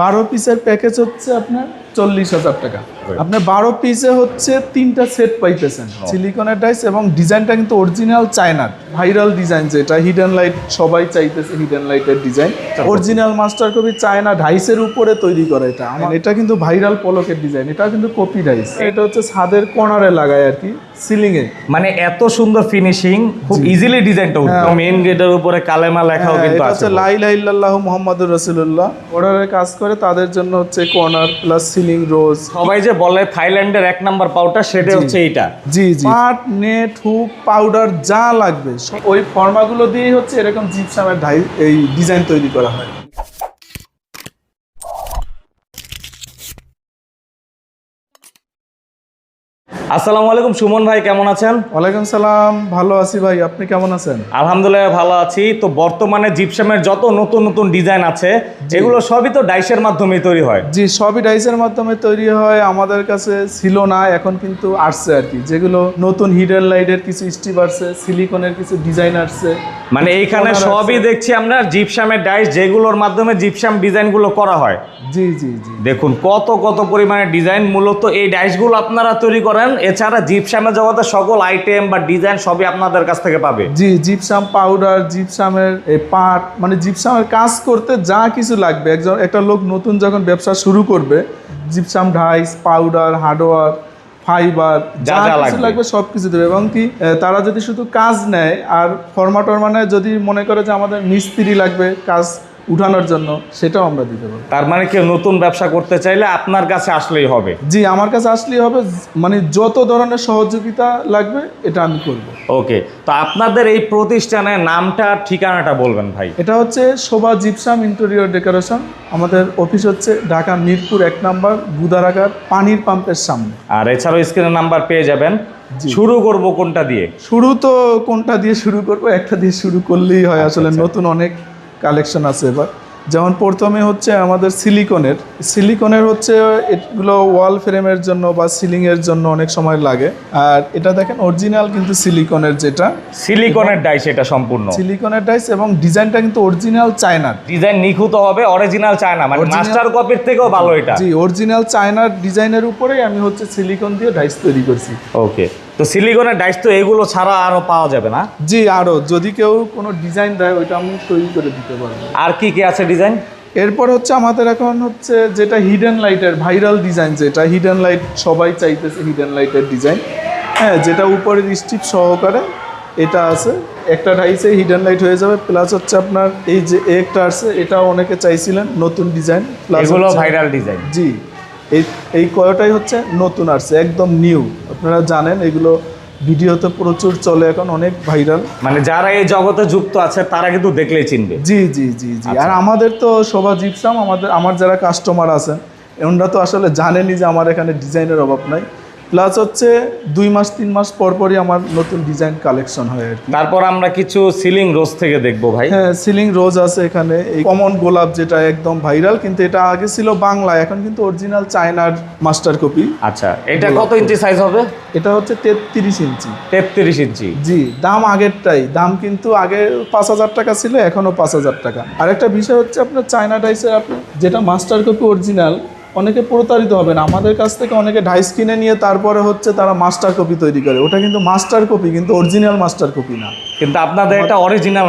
12 পিসের প্যাকেজ হচ্ছে আপনার 40,000 টাকা। আপনার 12 পিসে হচ্ছে 3টা সেট পাইতেছেন সিলিকনের ডাইস, এবং ডিজাইনটা কিন্তু অরিজিনাল চায়নার ভাইরাল ডিজাইন, যেটা হিডেন লাইট সবাই চাইতেছে, হিডেন লাইটের design original master copy China ডাইসের উপরে তৈরি করা। এটা কিন্তু ভাইরাল পলকের ডিজাইন, এটা কিন্তু কপি ডাইস। এটা হচ্ছে ছাদের কর্নারে লাগায় আর কি, সিলিং এ। মানে এত সুন্দর ফিনিশিং, খুব ইজিলি ডিজাইনটা উঠবে। মেইন গেটের উপরে কালেমা লেখাও কিন্তু আছে। লা ইলাহা ইল্লাল্লাহু মুহাম্মাদুর রাসূলুল্লাহ অর্ডারের কাজ করে, তাদের জন্য হচ্ছে কর্নার প্লাস সিলিং রোজ। সবাই যে বলে থাইল্যান্ডের 1 নাম্বার পাউডার, সেটা হচ্ছে এইটা। জি জি, পাট, নেট, হুক, পাউডার যা লাগবে ওই ফর্মাগুলো দিয়েই হচ্ছে এরকম জিপসামের এই ডিজাইন তৈরি করা হয়। আসসালামু আলাইকুম সুমন ভাই, কেমন আছেন? ওয়ালাইকুম সালাম, ভালো আছি ভাই, আপনি কেমন আছেন? আলহামদুলিল্লাহ ভালো আছি। তো বর্তমানে জিপসামের যত নতুন নতুন ডিজাইন আছে, এগুলো সবই তো ডাইসের মাধ্যমে তৈরি হয়। জি, সবই ডাইসের মাধ্যমে তৈরি হয়। আমাদের কাছে ছিল না, এখন কিন্তু আসছে আর কি, যেগুলো নতুন হিডেন লাইটের কিছু স্ট্রিপ আসছে, সিলিকনের কিছু ডিজাইন আসছে। মানে এইখানে সবই দেখছি আমরা জিপসামের ডাইস, যেগুলোর মাধ্যমে জিপসাম ডিজাইনগুলো করা হয়। জি জি জি, দেখুন কত কত পরিমাণে ডিজাইন। মূলত এই ডাইসগুলো আপনারা তৈরি করেন, এছাড়া জিপসামের জগতে সকল আইটেম বা ডিজাইন সবই আপনাদের কাছ থেকে পাবে। জি, জিপসাম পাউডার, জিপসামের পাট, মানে জিপসামের কাজ করতে যা কিছু লাগবে, একটা লোক নতুন যখন ব্যবসা শুরু করবে, gypsum dice, powder, hardware, fiber যা কিছু লাগবে সব কিছু দেবে। এবং কি তারা যদি শুধু কাজ নেয় আর ফরম্যাট মানে যদি মনে করে যে আমাদের মিস্ত্রি লাগবে কাজ উঠানোর জন্য, সেটাও আমরা দিতে পারি। তার মানে কেউ নতুন ব্যবসা করতে চাইলে আপনার কাছে আসলেই হবে? জি, আমার কাছে আসলেই হবে, মানে যত ধরনের সহযোগিতা লাগবে এটা আমি করব। ওকে, তো আপনাদের এই প্রতিষ্ঠানের নামটা, ঠিকানাটা বলবেন ভাই। এটা হচ্ছে শোভা জিপসাম ইন্টেরিয়র ডেকোরেশন। আমাদের অফিস হচ্ছে ঢাকা মিরপুর 1 নম্বর গুদারাঘাট পানির পাম্পের সামনে। আর এছাড়াও স্ক্রিনের নাম্বার পেয়ে যাবেন। শুরু করব কোনটা দিয়ে? শুরু তো কোনটা দিয়ে শুরু করব, একটা দিয়ে শুরু করলেই হয়। আসলে নতুন অনেক কালেকশন আছে এবার। যেমন প্রথমে হচ্ছে আমাদের সিলিকনের হচ্ছে এগুলো ওয়াল ফ্রেমের জন্য বা সিলিংয়ের জন্য অনেক সময় লাগে। আর এটা দেখেন অরিজিনাল কিন্তু সিলিকনের, যেটা সিলিকনের ডাইস, এটা সম্পূর্ণ সিলিকনের ডাইস, এবং ডিজাইনটা কিন্তু অরিজিনাল চায়নার ডিজাইন, নিখুঁত হবে, অরিজিনাল চায়না, মানে মাস্টার কপির থেকেও ভালো এটা। জি, অরিজিনাল চায়নার ডিজাইনের উপরেই আমি হচ্ছে সিলিকন দিয়ে ডাইস তৈরি করছি। ওকে, তো সিলিকনের ডাইস তো এগুলো ছাড়া আরো পাওয়া যাবে না? জি, আরো যদি কেউ কোনো ডিজাইন দেয় ওইটা আমি তৈরি করে দিতে পারবো। আর কি কি আছে ডিজাইন? এরপর হচ্ছে আমাদের এখন হচ্ছে যেটা হিডেন লাইটের ভাইরাল ডিজাইন, যেটা হিডেন লাইট সবাই চাইতেছে, হিডেন লাইটের ডিজাইন, হ্যাঁ, যেটা উপরের স্ট্রিপ সহকারে এটা আছে। একটা ডাইসে হিডেন লাইট হয়ে যাবে, প্লাস হচ্ছে আপনার এই যে একটা আছে, এটাও অনেকে চাইছিলেন, নতুন ডিজাইন, এগুলো ভাইরাল ডিজাইন। জি, এই কয়টাই হচ্ছে নতুন আসছে, একদম নিউ। আপনারা জানেন এগুলো ভিডিওতে প্রচুর চলে এখন, অনেক ভাইরাল। মানে যারা এই জগতে যুক্ত আছে তারা কিন্তু দেখলেই চিনবে। জি জি জি জি। আর আমাদের তো শোভা জিপসাম, আমার যারা কাস্টমার আছেন ওনারা তো আসলে জানেনই যে আমার এখানে ডিজাইনের অভাব নাই। প্লাস হচ্ছে 2 মাস 3 মাস পর পরই আমার নতুন ডিজাইন কালেকশন হয় আর কি। তারপর আমরা কিছু সিলিং রোজ থেকে দেখবো ভাই। হ্যাঁ, সিলিং রোজ আছে এখানে। এই কমন গোলাপ যেটা একদম ভাইরাল, কিন্তু এটা আগে ছিল বাংলা, এখন কিন্তু অরিজিনাল চায়নার মাস্টার কপি। আচ্ছা, এটা কত ইঞ্চি সাইজ হবে? এটা হচ্ছে 33 ইঞ্চি। 33 ইঞ্চি। জি, দাম আগেরটাই, দাম কিন্তু আগে 5,000 টাকা ছিল, এখনও 5,000 টাকা। আরেকটা বিষয় হচ্ছে আপনার চায়না ডাইসের আপনি যেটা মাস্টার কপি অরিজিনাল, অনেকে প্রতারিত হবেন। আমাদের কাছ থেকে অনেকে ডাইস কিনে নিয়ে তারপরে হচ্ছে তারা মাস্টার কপি তৈরি করে, ওটা কিন্তু মাস্টার কপি, কিন্তু অরিজিনাল মাস্টার কপি না। কিন্তু আপনাদের এটা অরিজিনাল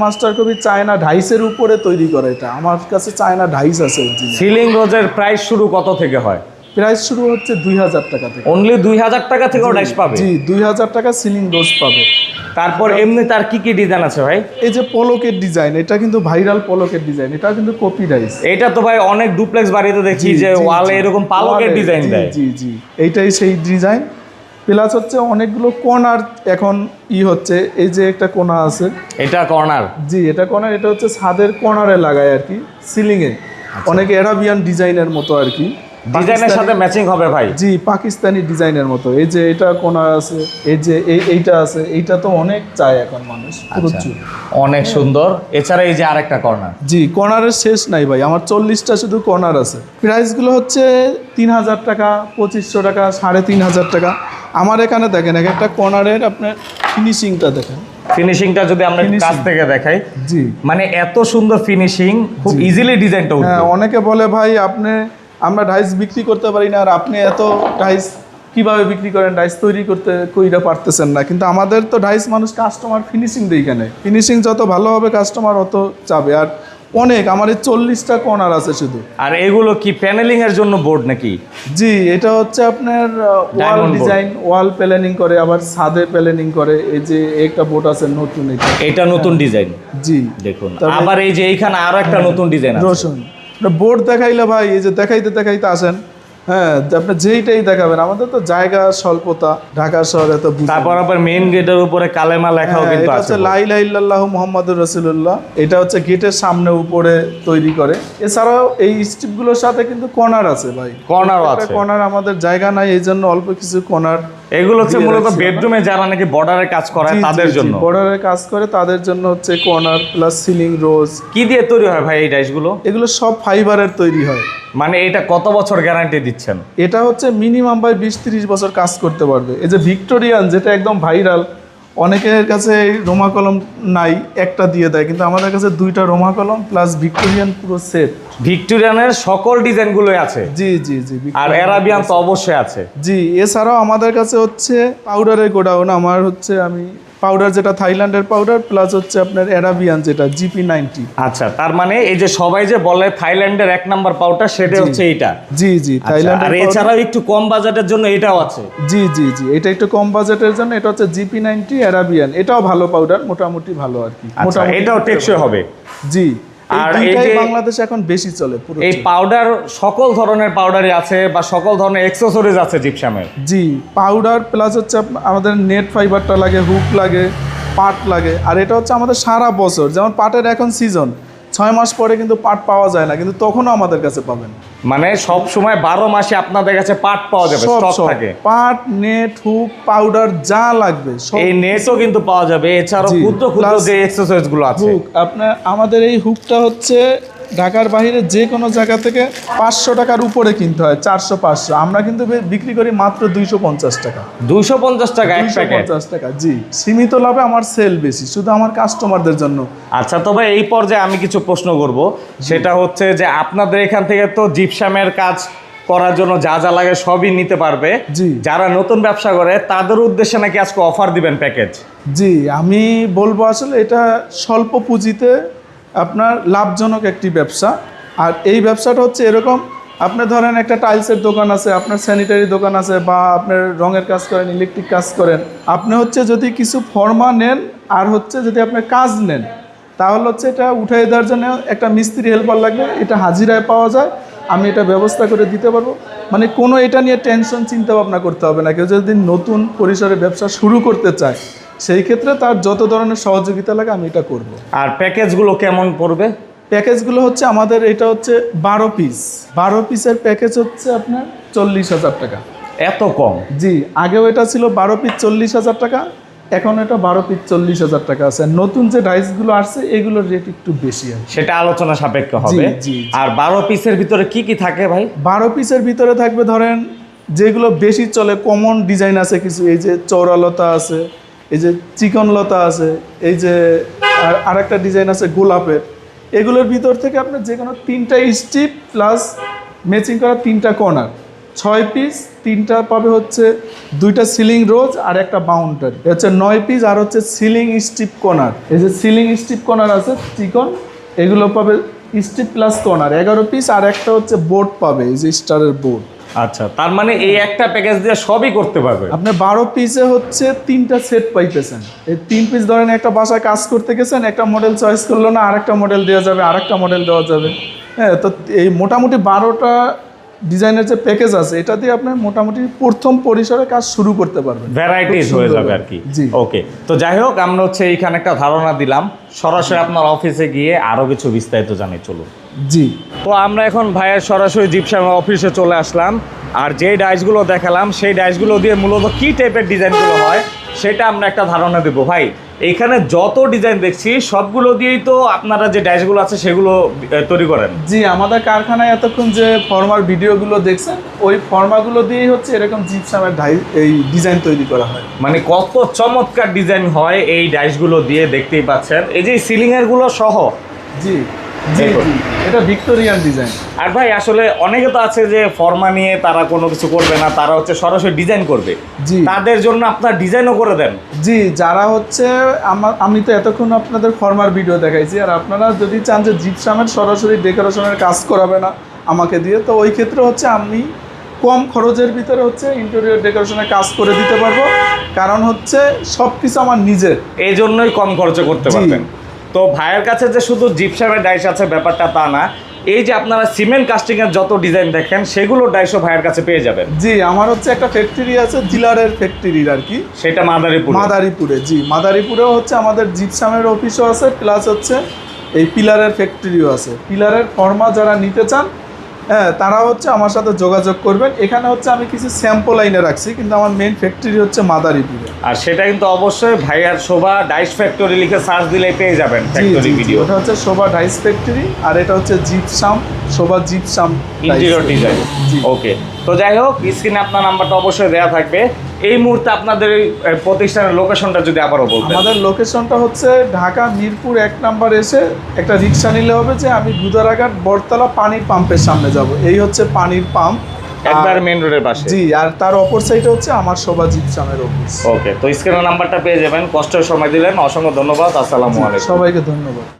মাস্টার কপি চায়না ডাইসের উপরে তৈরি করে। এটা আমার কাছে চায়না ডাইস আছে অরিজিনাল। সিলিং রোজের প্রাইস শুরু কত থেকে হয়? প্রাইস শুরু হচ্ছে 2,000 টাকা থেকে। অনলি 2,000 টাকা থেকেও ডাইস পাবে? জি, 2,000 টাকা সিলিং রোজ পাবে। তারপর এমনি তার কি কি ডিজাইন আছে ভাই? এই যে পলকের ডিজাইন, এটা কিন্তু ভাইরাল পলকের ডিজাইন, এটা কিন্তু কপি ডাইস। এটা তো ভাই অনেক ডুপ্লেক্স বাড়িতে দেখি যে ওয়ালে এরকম পালকের ডিজাইন দেয়। জি জি, এইটাই সেই ডিজাইন। প্লাস হচ্ছে অনেকগুলো কর্নার এখন হচ্ছে, এই যে একটা কোণা আছে, এটা কর্নার। জি, এটা কর্নার, এটা হচ্ছে ছাদের কর্নারে লাগায় আর কি, সিলিংয়ে। অনেক অ্যারাবিয়ান ডিজাইনের মতো আর কি, ডিজাইনের সাথে ম্যাচিং হবে ভাই। জি, পাকিস্তানি ডিজাইনের মতো। এই যে এটা কর্নার আছে, এই যে এইটা আছে, এইটা তো অনেক চায় এখন মানুষ প্রচুর, অনেক সুন্দর। এছাড়া এই যে আরেকটা কর্নার। জি, কর্নারের শেষ নাই ভাই, আমার 40টা শুধু কর্নার আছে। প্রাইসগুলো হচ্ছে 3,000 টাকা, 2,500 টাকা, 3,500 টাকা। আমার এখানে দেখেন এক একটা কর্নারের আপনার ফিনিশিংটা দেখেন, ফিনিশিংটা যদি আমরা একটু কাছ থেকে দেখাই, জি মানে এত সুন্দর ফিনিশিং, খুব ইজিলি ডিজাইনটা উঠবে। হ্যাঁ, অনেকে বলে ভাই আমরা ডাইস বিক্রি করতে পারি না, আর আপনি এত ডাইস কিভাবে বিক্রি করেন, ডাইস তৈরি করতে কইরা পারতেছেন না। কিন্তু আমাদের তো ডাইস মানুষ কাস্টমার ফিনিশিং দেই, এখানে ফিনিশিং যত ভালো হবে কাস্টমার অত চাবে। আর অনেক আমার এই 40টা কর্নার আছে শুধু। আর এগুলো কি প্যানেলিং এর জন্য বোর্ড নাকি? জি, এটা হচ্ছে আপনার ওয়াল Diamond board। ডিজাইন, ওয়াল প্ল্যানিং করে, আবার ছাদে প্ল্যানিং করে। এই যে একটা বোর্ড আছে নতুন, এটা নতুন ডিজাইন, জি দেখুন। তারপরে- আবার এই যে এইখানে আরো একটা নতুন ডিজাইন আছে। রসুন বোর্ড দেখাইলে ভাই, এই যে দেখাইতে দেখাইতে আসেন, হ্যাঁ আপনি যেইটাই দেখাবেন। আমাদের তো জায়গা স্বল্পতা, ঢাকা শহরে তো বুঝেন। তারপর আবার মেইন গেটের উপরে কালেমা লেখাও হ্যাঁ, কিন্তু এটা আছে। হচ্ছে লা ইলাহা ইল্লাল্লাহু মুহাম্মাদুর রাসূলুল্লাহ। এটা হচ্ছে গেটের সামনে উপরে তৈরি করে। এছাড়াও এই স্ট্রিপগুলোর সাথে কিন্তু কর্নার আছে ভাই, কর্নারও আছে। কর্নার আমাদের জায়গা নাই, এই জন্য অল্প কিছু কর্নার। এগুলো হচ্ছে মূলত বেডরুমে যারা নাকি বর্ডারের কাজ করে তাদের জন্য, বর্ডারের কাজ করে তাদের জন্য হচ্ছে কর্নার প্লাস সিলিং রোজ। কি দিয়ে তৈরি হয় ভাই এই ডাইসগুলো? এগুলো সব ফাইবারের তৈরি হয়। মানে এটা কত বছর গ্যারান্টি দিচ্ছেন? এটা হচ্ছে মিনিমাম ভাই 20-30 বছর কাজ করতে পারবে। এই যে ভিক্টোরিয়ান, যেটা একদম ভাইরাল, অনেকের কাছে রোমা কলম নাই, একটা দিয়ে দেয়, কিন্তু আমাদের কাছে 2টা রোমা কলম প্লাস ভিক্টোরিয়ান পুরো সেট। ভিক্টোরিয়ানের সকল ডিজাইনগুলোই আছে। জি জি জি, আর অ্যারাবিয়ান তো অবশ্যই আছে। জি, এছাড়াও আমাদের কাছে হচ্ছে পাউডারের গোডাউন। আমার হচ্ছে আমি পাউডার, যেটা থাইল্যান্ডের পাউডার, প্লাস হচ্ছে আপনার অ্যারাবিয়ান যেটা GP90। আচ্ছা, তার মানে এই যে সবাই যে বলে থাইল্যান্ডের 1 নাম্বার পাউডার, সেটা হচ্ছে এইটা। জি জি, আচ্ছা, থাইল্যান্ডের আর এছাড়াও একটু কম বাজেটের জন্য এটাও আছে। জি জি জি, এটা একটু কম বাজেটের জন্য। এটা হচ্ছে GP90 অ্যারাবিয়ান। এটাও ভালো পাউডার, মোটামুটি ভালো আর কি। আচ্ছা, এটাও টেকসই হবে। জি, আর আর এই এইটাই যে- বাংলাদেশে এখন বেশি চলে পুরো। এই পাউডার সকল ধরনের পাউডারই আছে বা সকল ধরনের অ্যাক্সেসরিজ আছে জিপসামের। জি, পাউডার প্লাস হচ্ছে আমাদের নেট ফাইবারটা লাগে, হুক লাগে, পাট লাগে। আর এটা হচ্ছে আমাদের সারা বছর, যেমন পাটের এখন সিজন, 6 মাস পরে কিন্তু পাট পাওয়া যায় না, কিন্তু তখনও আমাদের কাছে পাবেন। মানে সব সময় 12 মাসে আপনাদের কাছে পাট পাওয়া যাবে, সব স্টক সব থাকে। পাট, নেট, হুক, পাউডার যা লাগবে সব। এই নেটও কিন্তু পাওয়া যাবে, এছাড়াও জি, ক্ষুদ্র ক্ষুদ্র plus যে অ্যাক্সেসরিজ গুলো আছে। হুক আপনার, আমাদের এই হুকটা হচ্ছে ঢাকার বাইরে যে কোনো জায়গা থেকে 500 টাকার উপরে কিনতে হয়, 400-500। আমরা কিন্তু বিক্রি করি মাত্র 250 টাকা। 250 টাকা এক প্যাকেট। 250 টাকা, জি। সীমিত লাভে আমার সেল বেশি, শুধু আমার কাস্টমারদের জন্য। আচ্ছা, তবে এই পর্যায়ে আমি কিছু প্রশ্ন করব, সেটা হচ্ছে যে আপনাদের এখান থেকে তো জিপসামের কাজ করার জন্য যা যা লাগে সবই নিতে পারবে। জি। যারা নতুন ব্যবসা করে তাদের উদ্দেশ্যে নাকি আজকে অফার দিবেন প্যাকেজ? জি, আমি বলবো আসলে এটা স্বল্প পুঁজিতে আপনার লাভজনক একটি ব্যবসা। আর এই ব্যবসাটা হচ্ছে এরকম, আপনি ধরেন একটা টাইলসের দোকান আছে, আপনার স্যানিটারি দোকান আছে, বা আপনার রঙের কাজ করেন, ইলেকট্রিক কাজ করেন। আপনি হচ্ছে যদি কিছু ফর্মা নেন আর হচ্ছে যদি আপনি কাজ নেন, তাহলে হচ্ছে এটা উঠাই দেওয়ার জন্য একটা মিস্ত্রি হেল্পার লাগবে, এটা হাজিরায় পাওয়া যায়, আমি এটা ব্যবস্থা করে দিতে পারবো। মানে কোনো এটা নিয়ে টেনশন চিন্তা ভাবনা করতে হবে না। কেউ যদি নতুন পরিসরে ব্যবসা শুরু করতে চায়, সেই ক্ষেত্রে তার যত ধরনের সহযোগিতা লাগে আমি এটা করব। আর প্যাকেজগুলো কেমন পড়বে? প্যাকেজগুলো হচ্ছে আমাদের এটা হচ্ছে 12 পিস। 12 পিসের প্যাকেজ হচ্ছে আপনার 40,000 টাকা। এত কম? জি, আগেও এটা ছিল 12 পিস 40,000 টাকা, এখন এটা 12 পিস 40,000 টাকা আছে। আর নতুন যে ডাইসগুলো আসছে এগুলোর রেট একটু বেশি আছে, সেটা আলোচনা সাপেক্ষ হবে। জি, জি। আর 12 পিসের ভিতরে কি কি থাকে ভাই? 12 পিসের ভিতরে থাকবে ধরেন যেগুলো বেশি চলে, কমন ডিজাইন আছে কিছু, এই যে চৌরালতা আছে, এই যে চিকনলতা আছে, এই যে আরেকটা ডিজাইন আছে গোলাপের। এগুলোর ভিতর থেকে আপনার যে কোনো 3টা স্ট্রিপ প্লাস ম্যাচিং করা 3টা কর্নার, 6 পিস। 3টা পাবে হচ্ছে 2টা সিলিং রোজ আর একটা বাউন্ডারি, হচ্ছে 9 পিস। আর হচ্ছে সিলিং স্ট্রিপ কর্নার, এই যে সিলিং স্ট্রিপ কর্নার আছে চিকন, এগুলো পাবে স্ট্রিপ প্লাস কর্নার 11 পিস। আর একটা হচ্ছে বোর্ড পাবে, এই যে স্টারের বোর্ড। আচ্ছা, তার মানে এই একটা প্যাকেজ দিয়ে সবই করতে পারবে। আপনি 12 পিসে হচ্ছে 3টা সেট পাইতেছেন। এই 3 পিস ধরেন একটা বাসায় কাজ করতে গেছেন, একটা মডেল চয়েস করলো না, আরেকটা মডেল দেওয়া যাবে, আরেকটা মডেল দেওয়া যাবে। হ্যাঁ, তো এই মোটামুটি 12টা ডিজাইনের যে প্যাকেজ আছে, এটা দিয়ে আপনি মোটামুটি প্রথম পরিসরে কাজ শুরু করতে পারবেন। ভ্যারাইটিস খুব হয়ে সুন্দর যাবে হবে। আর কি। জি। ওকে, তো যাই হোক, আমরা হচ্ছে এইখানে একটা ধারণা দিলাম, সরাসরি আপনার অফিসে গিয়ে আরো কিছু বিস্তারিত জানি, চলুন। জি, তো আমরা এখন ভাইয়ের সরাসরি জিপসাম অফিসে চলে আসলাম। আর যে ডাইসগুলো দেখালাম সেই ডাইসগুলো দিয়ে মূলত কি টাইপের ডিজাইনগুলো হয় সেটা আমরা একটা ধারণা দেবো ভাই। এইখানে যত ডিজাইন দেখছি সবগুলো দিয়েই তো আপনারা যে ডাইসগুলো আছে সেগুলো তৈরি করেন। জি, আমাদের কারখানায় এতক্ষণ যে ফর্মার ভিডিওগুলো দেখছেন ওই ফর্মাগুলো দিয়েই হচ্ছে এরকম জিপসামের এই ডিজাইন তৈরি করা হয়। মানে কত চমৎকার ডিজাইন হয় এই ডাইসগুলো দিয়ে, দেখতেই পাচ্ছেন এই যে সিলিংয়েরগুলো সহ। জি জি জি, এটা ভিক্টোরিয়ান ডিজাইন। আর ভাই আসলে অনেকে তো আছে যে ফর্মা নিয়ে তারা কোনো কিছু করবে না, তারা হচ্ছে সরাসরি ডিজাইন করবে, জি তাদের জন্য আপনার ডিজাইনও করে দেন। জি, যারা হচ্ছে আমি তো এতক্ষণ আপনাদের ফর্মার ভিডিও দেখাইছি, আর আপনারা যদি চান যে জিপসামের সরাসরি ডেকোরেশনের কাজ করাবে না আমাকে দিয়ে, তো ওই ক্ষেত্রে হচ্ছে আমি কম খরচের ভিতরে হচ্ছে ইন্টেরিয়র ডেকোরেশনের কাজ করে দিতে পারবো, কারণ হচ্ছে সব কিছু আমার নিজের, এই জন্যই কম খরচে করতে পারবেন। তো ভাইয়ের কাছে যে শুধু জিপসামের ডাইস আছে ব্যাপারটা তা না, এই যে আপনারা সিমেন্ট কাস্টিংয়ের যত ডিজাইন দেখেন সেগুলো ডাইসও ভাইয়ের কাছে পেয়ে যাবেন। জি, আমার হচ্ছে একটা ফ্যাক্টরি আছে জিলারের ফ্যাক্টরির আর কি, সেটা মাদারীপুরে। জি, মাদারীপুরেও হচ্ছে আমাদের জিপসামের অফিসও আছে, প্লাস হচ্ছে এই পিলারের ফ্যাক্টরিও আছে। পিলারের ফর্মা যারা নিতে চান, হ্যাঁ, তারা হচ্ছে আমার সাথে যোগাযোগ করবেন। এখানে হচ্ছে আমি কিছু স্যাম্পল লাইনে রাখছি, কিন্তু আমার মেইন ফ্যাক্টরি হচ্ছে মাদারীপুরে। আর সেটা কিন্তু অবশ্যই ভাইয়ার শোভা ডাইস ফ্যাক্টরি লিখে সার্চ দিলেই পেয়ে যাবেন ফ্যাক্টরি ভিডিও। এটা হচ্ছে শোভা ডাইস ফ্যাক্টরি, আর এটা হচ্ছে জিপসাম, শোভা জিপসাম ইন্টেরিয়র ডিজাইন। ওকে, তো যাই হোক, স্ক্রিনে আপনার নাম্বারটা অবশ্যই দেওয়া থাকবে। এই মুহূর্তে আপনাদের এই প্রতিষ্ঠানের লোকেশনটা যদি আবারও বলতেন। আমাদের লোকেশনটা হচ্ছে ঢাকা মিরপুর 1 নাম্বার এসে একটা রিক্সা নিলে হবে যে আমি গুদারাঘাট বটতলা পানির পাম্পের সামনে যাব, এই হচ্ছে পানির পাম্প একবার মেইন রোডের পাশে। জি, আর তার অপর সাইডে হচ্ছে আমার শোভা জিপসামের অফিস। ওকে, তো স্ক্রিনের নাম্বারটা পেয়ে যাবেন। কষ্টের সময় দিলেন, অসংখ্য ধন্যবাদ। আসসালামু আলাইকুম। সবাইকে ধন্যবাদ।